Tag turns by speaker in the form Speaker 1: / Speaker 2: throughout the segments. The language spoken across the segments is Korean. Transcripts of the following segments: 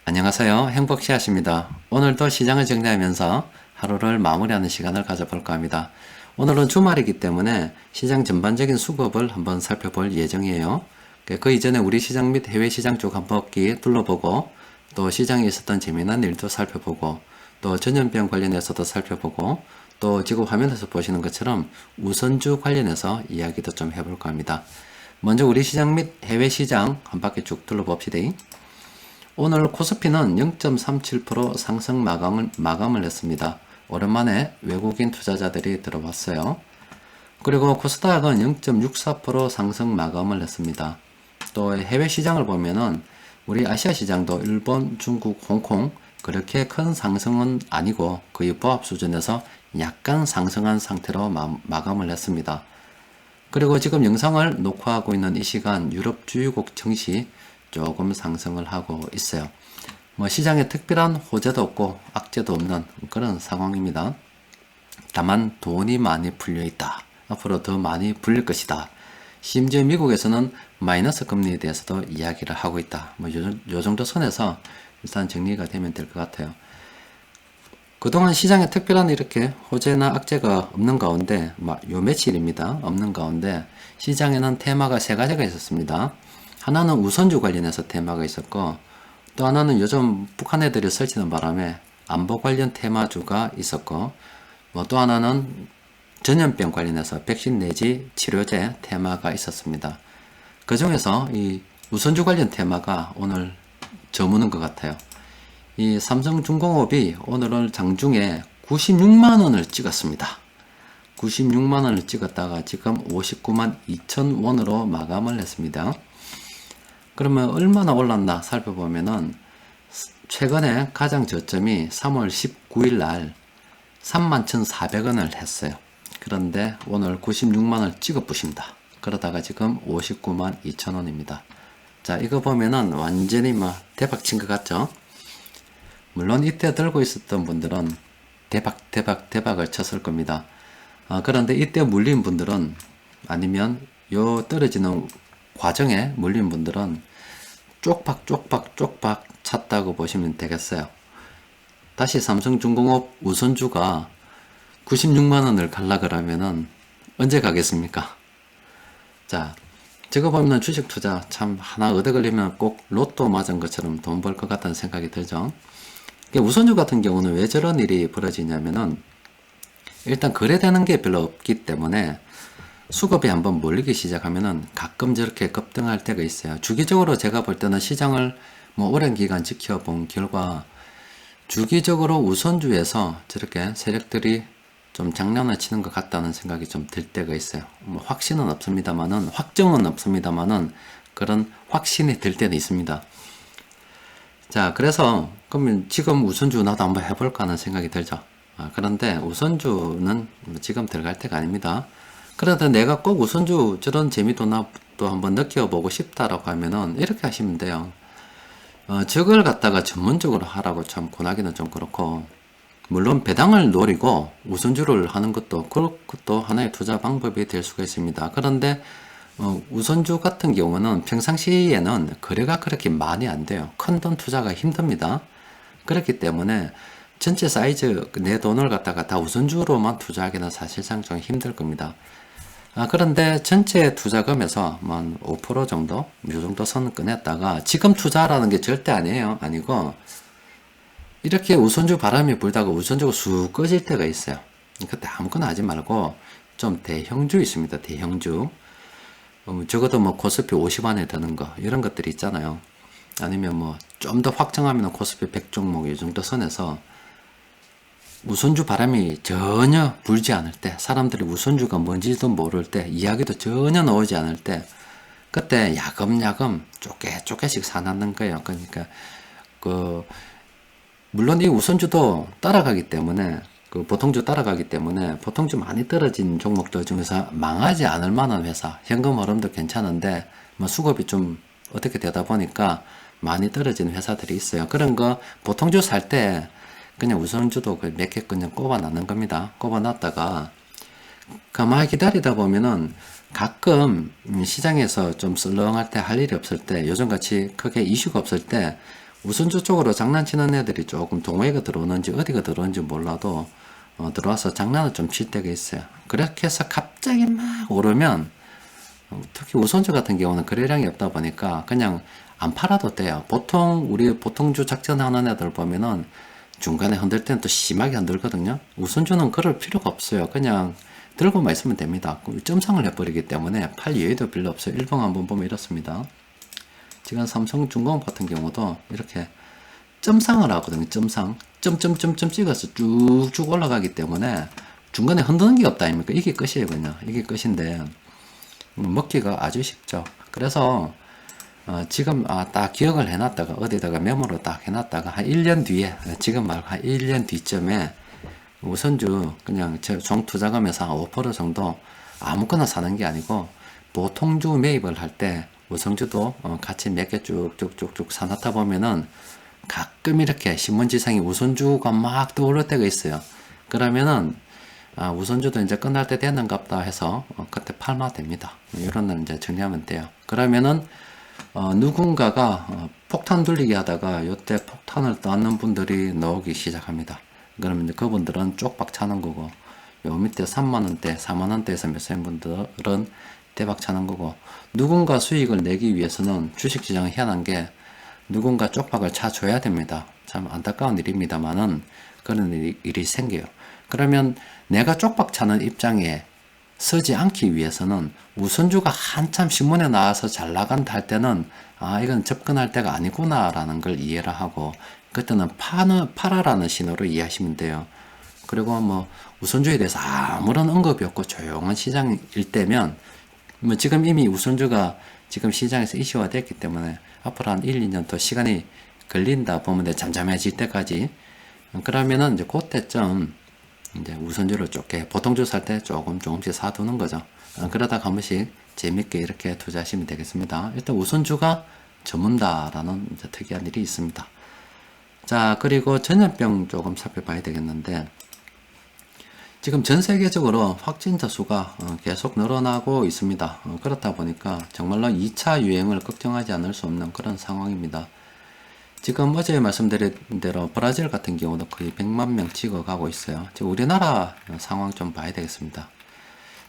Speaker 1: 안녕하세요. 행복씨앗입니다. 오늘도 시장을 정리하면서 하루를 마무리하는 시간을 가져볼까 합니다. 오늘은 주말이기 때문에 시장 전반적인 수급을 한번 살펴볼 예정이에요. 그 이전에 우리 시장 및 해외 시장 쪽 한 바퀴 둘러보고 또 시장에 있었던 재미난 일도 살펴보고 또 전염병 관련해서도 살펴보고 또 지금 화면에서 보시는 것처럼 우선주 관련해서 이야기도 좀 해볼까 합니다. 먼저 우리 시장 및 해외 시장 한 바퀴 쭉 둘러봅시다. 오늘 코스피는 0.37% 상승 마감을 했습니다. 오랜만에 외국인 투자자들이 들어왔어요. 그리고 코스닥은 0.64% 상승 마감을 했습니다. 또 해외 시장을 보면은 우리 아시아 시장도 일본, 중국, 홍콩 그렇게 큰 상승은 아니고 거의 보합 수준에서 약간 상승한 상태로 마감을 했습니다. 그리고 지금 영상을 녹화하고 있는 이 시간 유럽 주요국 증시 조금 상승을 하고 있어요. 시장에 특별한 호재도 없고 악재도 없는 그런 상황입니다. 다만 돈이 많이 풀려 있다. 앞으로 더 많이 풀릴 것이다. 심지어 미국에서는 마이너스 금리에 대해서도 이야기를 하고 있다. 요 정도 선에서 일단 정리가 되면 될 것 같아요. 그동안 시장에 특별한 이렇게 호재나 악재가 없는 가운데, 요 며칠입니다. 없는 가운데 시장에는 테마가 세 가지가 있었습니다. 하나는 우선주 관련해서 테마가 있었고, 또 하나는 요즘 북한 애들이 설치는 바람에 안보 관련 테마주가 있었고, 또 하나는 전염병 관련해서 백신 내지 치료제 테마가 있었습니다. 그 중에서 이 우선주 관련 테마가 오늘 저무는 것 같아요. 이 삼성중공업이 오늘 장중에 96만원을 찍었습니다. 96만원을 찍었다가 지금 59만 2천 원으로 마감을 했습니다. 그러면 얼마나 올랐나 살펴보면은 최근에 가장 저점이 3월 19일 날 31,400원을 했어요. 그런데 오늘 96만원을 찍어 부십니다. 그러다가 지금 59만 2천원입니다. 자, 이거 보면은 완전히 대박 친 것 같죠? 물론 이때 들고 있었던 분들은 대박을 쳤을 겁니다. 그런데 이때 물린 분들은 아니면 요 떨어지는 과정에 물린 분들은 쪽박 찼다고 보시면 되겠어요. 다시 삼성중공업 우선주가 96만원을 갈라 그러면은 언제 가겠습니까? 자, 저거 보면 주식 투자 참 하나 얻어 걸리면 꼭 로또 맞은 것처럼 돈 벌 것 같다는 생각이 들죠. 우선주 같은 경우는 왜 저런 일이 벌어지냐면은 일단 거래되는 게 별로 없기 때문에 수급이 한번 몰리기 시작하면은 가끔 저렇게 급등할 때가 있어요. 주기적으로 제가 볼 때는 시장을 오랜 기간 지켜본 결과 주기적으로 우선주에서 저렇게 세력들이 좀 장난을 치는 것 같다는 생각이 좀 들 때가 있어요. 확신은 없습니다만은, 확정은 없습니다만은 그런 확신이 들 때는 있습니다. 자, 그래서 그러면 지금 우선주 나도 한번 해볼까 하는 생각이 들죠. 그런데 우선주는 지금 들어갈 때가 아닙니다. 그래도 내가 꼭 우선주 저런 재미도 나도 한번 느껴보고 싶다라고 하면은 이렇게 하시면 돼요. 저걸 갖다가 전문적으로 하라고 참 권하기는 좀 그렇고, 물론 배당을 노리고 우선주를 하는 그것도 하나의 투자 방법이 될 수가 있습니다. 그런데 우선주 같은 경우는 평상시에는 거래가 그렇게 많이 안 돼요. 큰 돈 투자가 힘듭니다. 그렇기 때문에 전체 사이즈 내 돈을 갖다가 다 우선주로만 투자하기는 사실상 좀 힘들 겁니다. 그런데 전체 투자금에서 5% 정도, 이 정도 선 꺼냈다가 지금 투자라는 게 절대 아니고 이렇게 우선주 바람이 불다가 우선주가 쑥 꺼질 때가 있어요. 그때 아무거나 하지 말고 좀 대형주 있습니다. 대형주. 적어도 코스피 50 안에 드는 거 이런 것들이 있잖아요. 아니면 좀 더 확정하면 코스피 100 종목 이 정도 선에서 우선주 바람이 전혀 불지 않을 때, 사람들이 우선주가 뭔지도 모를 때, 이야기도 전혀 나오지 않을 때, 그때 야금야금 쪼개씩 사놨는 거예요. 그러니까 물론 이 우선주도 따라가기 때문에, 보통주 따라가기 때문에 보통주 많이 떨어진 종목들 중에서 망하지 않을 만한 회사, 현금 흐름도 괜찮은데 수급이 좀 어떻게 되다 보니까 많이 떨어진 회사들이 있어요. 그런 거 보통주 살 때 그냥 우선주도 몇 개 그냥 꼽아놨는 겁니다. 꼽아놨다가 가만히 기다리다 보면은 가끔 시장에서 좀 썰렁할 때, 할 일이 없을 때, 요즘같이 크게 이슈가 없을 때 우선주 쪽으로 장난치는 애들이 조금 동호회가 들어오는지 어디가 들어오는지 몰라도 들어와서 장난을 좀 칠 때가 있어요. 그렇게 해서 갑자기 막 오르면 특히 우선주 같은 경우는 거래량이 없다 보니까 그냥 안 팔아도 돼요. 보통 우리 보통주 작전하는 애들 보면은 중간에 흔들 때는 또 심하게 흔들거든요. 우선주는 그럴 필요가 없어요. 그냥 들고만 있으면 됩니다. 점상을 해버리기 때문에 팔 여유도 별로 없어요. 일봉 한번 보면 이렇습니다. 지금 삼성중공업 같은 경우도 이렇게 점상을 하거든요. 점상. 점점점점 찍어서 쭉쭉 올라가기 때문에 중간에 흔드는 게 없다 아닙니까? 이게 끝이에요, 그냥. 이게 끝인데 먹기가 아주 쉽죠. 그래서 지금 딱 기억을 해놨다가 어디다가 메모로 딱 해놨다가 한 1년 뒤에 지금 말고 한 1년 뒤쯤에 우선주 그냥 총 투자금에서 한 5% 정도 아무거나 사는 게 아니고 보통주 매입을 할 때 우선주도 같이 몇 개 쭉쭉쭉쭉 사놓다 보면은 가끔 이렇게 신문지상에 우선주가 막 떠오를 때가 있어요. 그러면은 우선주도 이제 끝날 때 되는갑다 해서 그때 팔면 됩니다. 이런 날 이제 정리하면 돼요. 그러면은 누군가가 폭탄 돌리기 하다가 요때 폭탄을 쌓는 분들이 나오기 시작합니다. 그러면 이제 그분들은 쪽박 차는 거고, 요 밑에 3만원대, 4만원대에서 몇 생 분들은 대박 차는 거고, 누군가 수익을 내기 위해서는 주식시장은 희한한 게 누군가 쪽박을 차줘야 됩니다. 참 안타까운 일입니다만은 그런 일이 생겨요. 그러면 내가 쪽박 차는 입장에 서지 않기 위해서는 우선주가 한참 신문에 나와서 잘 나간다 할 때는 이건 접근할 때가 아니구나 라는 걸 이해를 하고 그때는 팔아라는 신호로 이해하시면 돼요. 그리고 뭐 우선주에 대해서 아무런 언급이 없고 조용한 시장일 때면 뭐 지금 이미 우선주가 지금 시장에서 이슈화 됐기 때문에 앞으로 한 1, 2년 더 시간이 걸린다 보면 돼. 잠잠해질 때까지. 그러면은 이제 그때쯤 이제 우선주를 좁게 보통주 살 때 조금씩 사두는 거죠. 그러다가 한 번씩 재밌게 이렇게 투자하시면 되겠습니다. 일단 우선주가 저문다라는 이제 특이한 일이 있습니다. 자, 그리고 전염병 조금 살펴봐야 되겠는데 지금 전 세계적으로 확진자 수가 계속 늘어나고 있습니다. 그렇다 보니까 정말로 2차 유행을 걱정하지 않을 수 없는 그런 상황입니다. 지금 어제 말씀드린 대로 브라질 같은 경우도 거의 100만 명 찍어가고 있어요. 지금 우리나라 상황 좀 봐야 되겠습니다.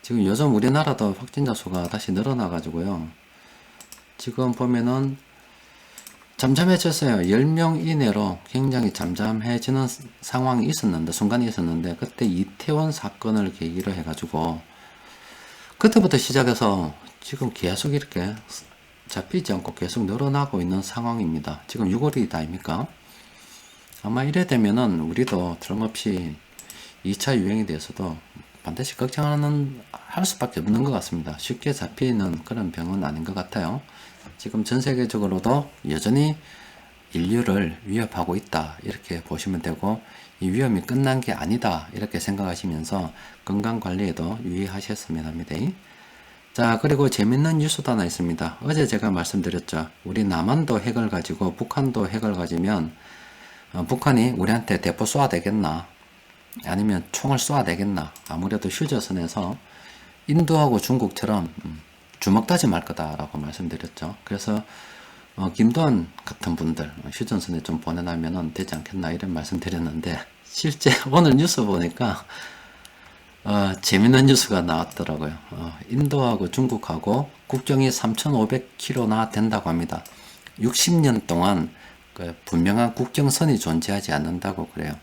Speaker 1: 지금 요즘 우리나라도 확진자 수가 다시 늘어나 가지고요. 지금 보면은 잠잠해졌어요. 10명 이내로 굉장히 잠잠해지는 상황이 있었는데, 순간이 있었는데, 그때 이태원 사건을 계기로 해가지고, 그때부터 시작해서 지금 계속 이렇게 잡히지 않고 계속 늘어나고 있는 상황입니다. 지금 6월이다 아닙니까? 아마 이래 되면은 우리도 틀림없이 2차 유행에 대해서도 반드시 할 수밖에 없는 것 같습니다. 쉽게 잡히는 그런 병은 아닌 것 같아요. 지금 전 세계적으로도 여전히 인류를 위협하고 있다 이렇게 보시면 되고 이 위험이 끝난 게 아니다 이렇게 생각하시면서 건강관리에도 유의하셨으면 합니다. 자, 그리고 재밌는 뉴스도 하나 있습니다. 어제 제가 말씀드렸죠. 우리 남한도 핵을 가지고 북한도 핵을 가지면 북한이 우리한테 대포 쏘아 되겠나 아니면 총을 쏘아 되겠나. 아무래도 휴전선에서 인도하고 중국처럼 주먹 다짐할 거다라고 말씀드렸죠. 그래서 김도한 같은 분들 휴전선에 좀 보내놔면 되지 않겠나 이런 말씀드렸는데 실제 오늘 뉴스 보니까 재밌는 뉴스가 나왔더라고요. 인도하고 중국하고 국경이 3,500km나 된다고 합니다. 60년 동안 그 분명한 국경선이 존재하지 않는다고 그래요.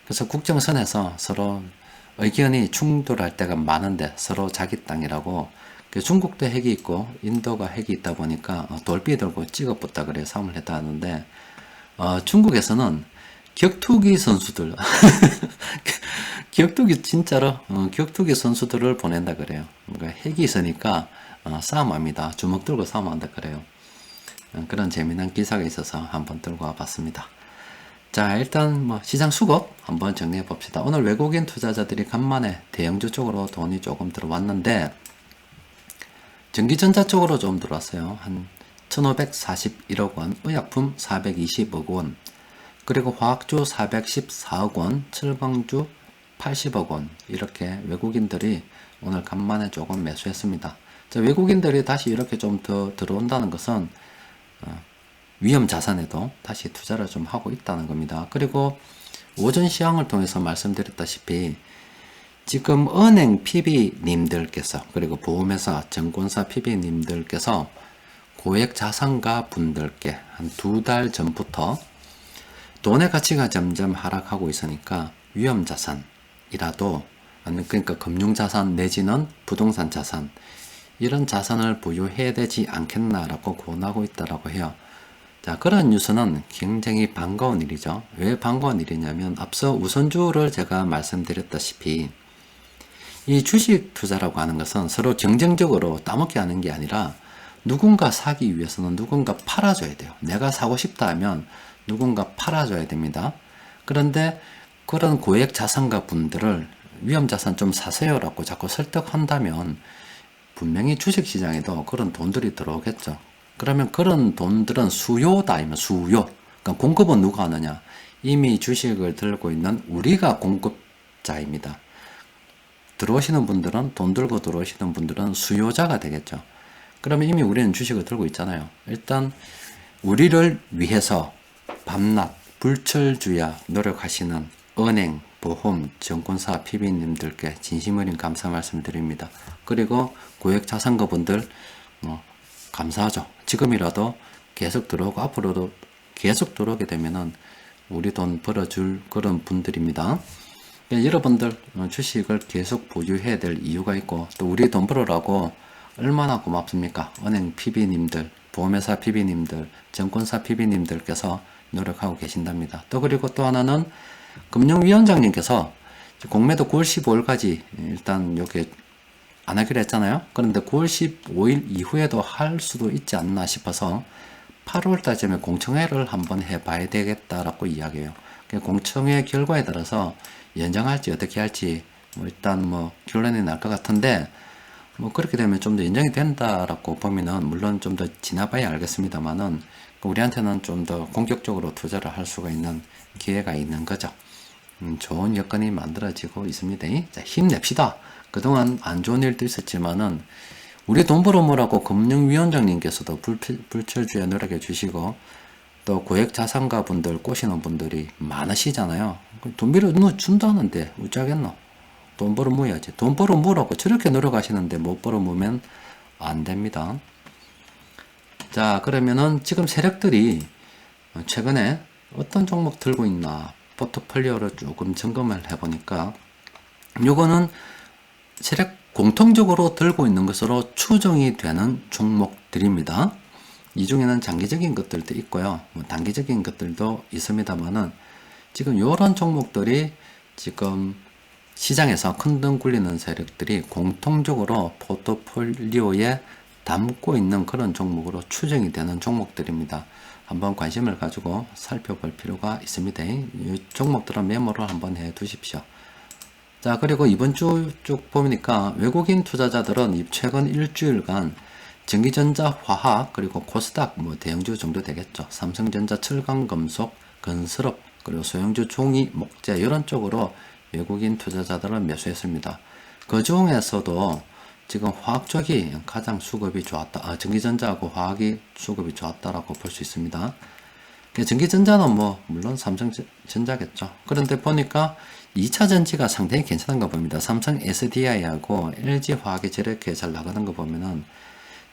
Speaker 1: 그래서 국정선에서 서로 의견이 충돌할 때가 많은데 서로 자기 땅이라고 중국도 핵이 있고 인도가 핵이 있다 보니까 돌비 들고 찍어붙다 그래 싸움을 했다 하는데 중국에서는 격투기 선수들 격투기 진짜로 격투기 선수들을 보낸다 그래요. 그러니까 핵이 있으니까 싸움합니다. 주먹 들고 싸움한다 그래요. 그런 재미난 기사가 있어서 한번 들고 와봤습니다. 자, 일단 뭐 시장 수급 한번 정리해 봅시다. 오늘 외국인 투자자들이 간만에 대형주 쪽으로 돈이 조금 들어왔는데 전기전자 쪽으로 좀 들어왔어요. 한 1541억 원, 의약품 420억 원, 그리고 화학주 414억 원, 철강주 80억 원 이렇게 외국인들이 오늘 간만에 조금 매수했습니다. 자, 외국인들이 다시 이렇게 좀 더 들어온다는 것은 위험 자산에도 다시 투자를 좀 하고 있다는 겁니다. 그리고 오전 시황을 통해서 말씀드렸다시피 지금 은행 PB님들께서 그리고 보험회사 증권사 PB님들께서 고액 자산가 분들께 한 2달 전부터 돈의 가치가 점점 하락하고 있으니까 위험 자산이라도 아니면 그러니까 금융 자산 내지는 부동산 자산 이런 자산을 보유해야 되지 않겠나라고 권하고 있다라고 해요. 자, 그런 뉴스는 굉장히 반가운 일이죠. 왜 반가운 일이냐면 앞서 우선주를 제가 말씀드렸다시피 이 주식 투자라고 하는 것은 서로 경쟁적으로 따먹게 하는 게 아니라 누군가 사기 위해서는 누군가 팔아줘야 돼요. 내가 사고 싶다 하면 누군가 팔아줘야 됩니다. 그런데 그런 고액 자산가 분들을 위험자산 좀 사세요라고 자꾸 설득한다면 분명히 주식시장에도 그런 돈들이 들어오겠죠. 그러면 그런 돈들은 수요다, 아니면 수요. 그러니까 공급은 누가 하느냐? 이미 주식을 들고 있는 우리가 공급자입니다. 들어오시는 분들은, 돈 들고 들어오시는 분들은 수요자가 되겠죠. 그러면 이미 우리는 주식을 들고 있잖아요. 일단 우리를 위해서 밤낮 불철주야 노력하시는 은행, 보험, 증권사 PB님들께 진심 어린 감사 말씀드립니다. 그리고 고액 자산가분들 감사하죠. 지금이라도 계속 들어오고 앞으로도 계속 들어오게 되면은 우리 돈 벌어줄 그런 분들입니다. 여러분들 주식을 계속 보유해야 될 이유가 있고 또 우리 돈 벌으라고 얼마나 고맙습니까? 은행 PB님들, 보험회사 PB님들, 증권사 PB님들께서 노력하고 계신답니다. 또 그리고 또 하나는 금융위원장님께서 공매도 9월 15일까지 일단 여기 안 하기로 했잖아요. 그런데 9월 15일 이후에도 할 수도 있지 않나 싶어서 8월달쯤에 공청회를 한번 해봐야 되겠다라고 이야기해요. 공청회 결과에 따라서 연장할지 어떻게 할지 일단 결론이 날 것 같은데 그렇게 되면 좀 더 인정이 된다라고 보면은 물론 좀 더 지나봐야 알겠습니다만은 우리한테는 좀 더 공격적으로 투자를 할 수가 있는 기회가 있는 거죠. 좋은 여건이 만들어지고 있습니다. 자, 힘냅시다. 그동안 안 좋은 일도 있었지만은 우리 돈 벌어모라고 금융위원장님께서도 불철주야 노력해 주시고 또 고액 자산가 분들 꼬시는 분들이 많으시잖아요. 돈 빌어 준다는데 어쩌겠노? 돈 벌어 모여야지. 돈 벌어 모으라고 저렇게 노력하시는데 못 벌어 모으면 안 됩니다. 자, 그러면은 지금 세력들이 최근에 어떤 종목 들고 있나 포트폴리오를 조금 점검을 해보니까 요거는 세력 공통적으로 들고 있는 것으로 추정이 되는 종목들입니다. 이 중에는 장기적인 것들도 있고요. 단기적인 것들도 있습니다만은 지금 이런 종목들이 지금 시장에서 큰등 굴리는 세력들이 공통적으로 포트폴리오에 담고 있는 그런 종목으로 추정이 되는 종목들입니다. 한번 관심을 가지고 살펴볼 필요가 있습니다. 이 종목들은 메모를 한번 해 두십시오. 자, 그리고 이번 주 쭉 보니까 외국인 투자자들은 최근 일주일간 전기전자, 화학, 그리고 코스닥, 대형주 정도 되겠죠. 삼성전자, 철강금속, 건설업, 그리고 소형주, 종이, 목재, 이런 쪽으로 외국인 투자자들은 매수했습니다. 그 중에서도 지금 화학 쪽이 가장 수급이 좋았다. 전기전자하고 화학이 수급이 좋았다라고 볼 수 있습니다. 전기전자는 물론 삼성전자겠죠. 그런데 보니까 2차 전지가 상당히 괜찮은 거 봅니다. 삼성 SDI하고 LG화학이 저렇게 잘 나가는 거 보면은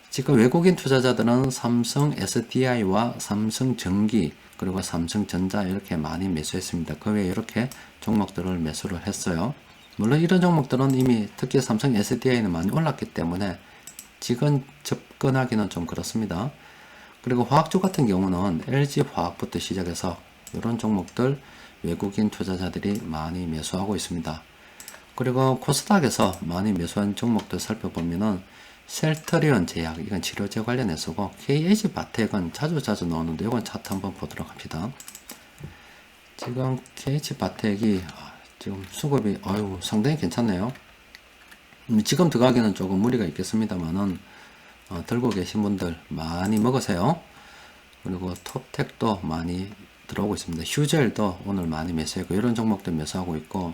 Speaker 1: 지금 외국인 투자자들은 삼성 SDI와 삼성전기 그리고 삼성전자 이렇게 많이 매수했습니다. 그 외에 이렇게 종목들을 매수를 했어요. 물론 이런 종목들은 이미 특히 삼성 SDI는 많이 올랐기 때문에 지금 접근하기는 좀 그렇습니다. 그리고 화학주 같은 경우는 LG화학부터 시작해서 이런 종목들 외국인 투자자들이 많이 매수하고 있습니다. 그리고 코스닥에서 많이 매수한 종목들 살펴보면은 셀트리온 제약, 이건 치료제 관련해서고 KH바텍은 자주 나오는데 이건 차트 한번 보도록 합니다. 지금 KH바텍이 지금 수급이 상당히 괜찮네요. 지금 들어가기는 조금 무리가 있겠습니다만은 들고 계신 분들 많이 먹으세요. 그리고 톱텍도 많이 들어오고 있습니다. 휴젤도 오늘 많이 매수하고 이런 종목들 매수하고 있고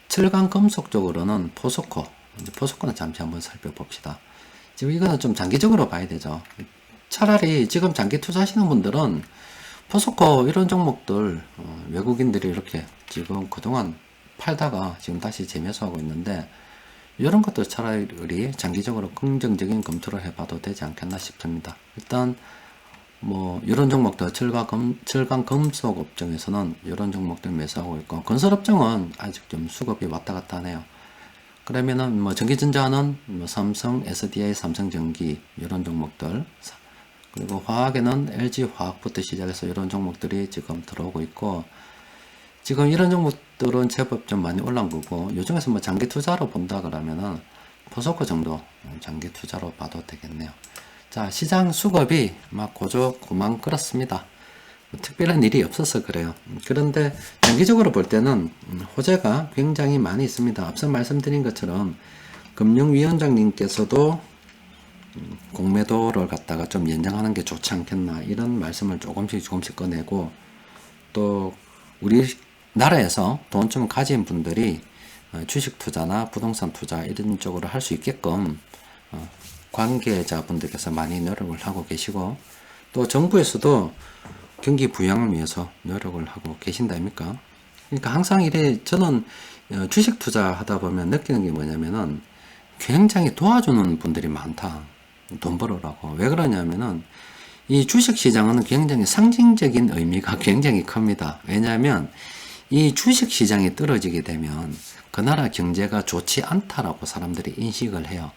Speaker 1: 철강 금속 쪽으로는 포스코는 잠시 한번 살펴봅시다. 지금 이거는 좀 장기적으로 봐야 되죠. 차라리 지금 장기 투자하시는 분들은 포스코 이런 종목들 외국인들이 이렇게 지금 그동안 팔다가 지금 다시 재매수하고 있는데 이런 것들 차라리 장기적으로 긍정적인 검토를 해봐도 되지 않겠나 싶습니다. 일단 뭐 이런 종목들 철강 금속 업종에서는 이런 종목들 매수하고 있고, 건설 업종은 아직 좀 수급이 왔다 갔다 하네요. 그러면은 뭐 전기전자는 뭐 삼성, SDI, 삼성전기 이런 종목들, 그리고 화학에는 LG화학부터 시작해서 이런 종목들이 지금 들어오고 있고, 지금 이런 종목들은 제법 좀 많이 올라온 거고, 요 중에서 뭐 장기 투자로 본다 그러면은 포스코 정도 장기 투자로 봐도 되겠네요. 자, 시장 수급이 막 고만 끌었습니다. 뭐 특별한 일이 없어서 그래요. 그런데 장기적으로 볼 때는 호재가 굉장히 많이 있습니다. 앞서 말씀드린 것처럼 금융위원장님께서도 공매도를 갖다가 좀 연장하는 게 좋지 않겠나, 이런 말씀을 조금씩 꺼내고, 또 우리나라에서 돈 좀 가진 분들이 주식 투자나 부동산 투자 이런 쪽으로 할 수 있게끔 관계자분들께서 많이 노력을 하고 계시고, 또 정부에서도 경기 부양을 위해서 노력을 하고 계신다 아닙니까? 그러니까 항상 이래 저는 주식 투자 하다 보면 느끼는 게 뭐냐면은 굉장히 도와주는 분들이 많다. 돈 벌으라고. 왜 그러냐면은 이 주식 시장은 굉장히 상징적인 의미가 굉장히 큽니다. 왜냐하면 이 주식 시장이 떨어지게 되면 그 나라 경제가 좋지 않다라고 사람들이 인식을 해요.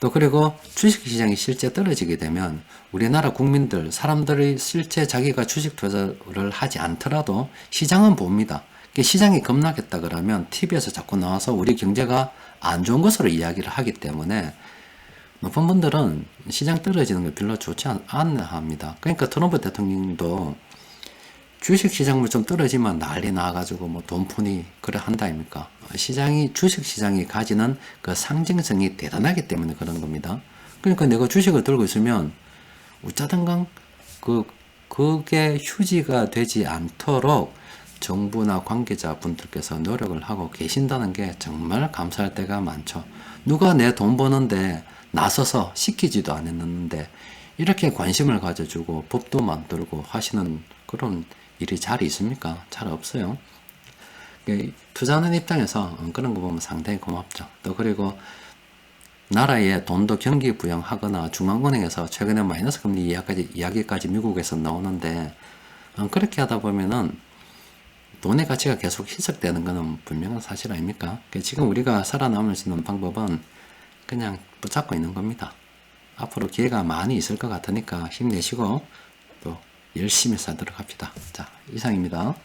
Speaker 1: 또 그리고 주식시장이 실제 떨어지게 되면 우리나라 국민들, 사람들이 실제 자기가 주식 투자를 하지 않더라도 시장은 봅니다. 시장이 겁나겠다 그러면 TV에서 자꾸 나와서 우리 경제가 안 좋은 것으로 이야기를 하기 때문에 높은 분들은 시장 떨어지는 걸 별로 좋지 않아 합니다. 그러니까 트럼프 대통령도 주식시장물 좀 떨어지면 난리 나가지고 뭐 돈푼이 그래 한다 아닙니까? 주식시장이 가지는 그 상징성이 대단하기 때문에 그런 겁니다. 그러니까 내가 주식을 들고 있으면 어쩌든간 그게 휴지가 되지 않도록 정부나 관계자분들께서 노력을 하고 계신다는 게 정말 감사할 때가 많죠. 누가 내 돈 버는데 나서서 시키지도 않았는데 이렇게 관심을 가져주고 법도 만들고 하시는 그런 일이 잘 있습니까? 잘 없어요. 투자하는 입장에서 그런 거 보면 상당히 고맙죠. 또 그리고 나라에 돈도 경기 부양하거나 중앙은행에서 최근에 마이너스 금리 이야기까지 미국에서 나오는데 그렇게 하다 보면은 돈의 가치가 계속 희석되는 것은 분명한 사실 아닙니까? 지금 우리가 살아남을 수 있는 방법은 그냥 붙잡고 있는 겁니다. 앞으로 기회가 많이 있을 것 같으니까 힘내시고 또 열심히 살도록 합시다. 자, 이상입니다.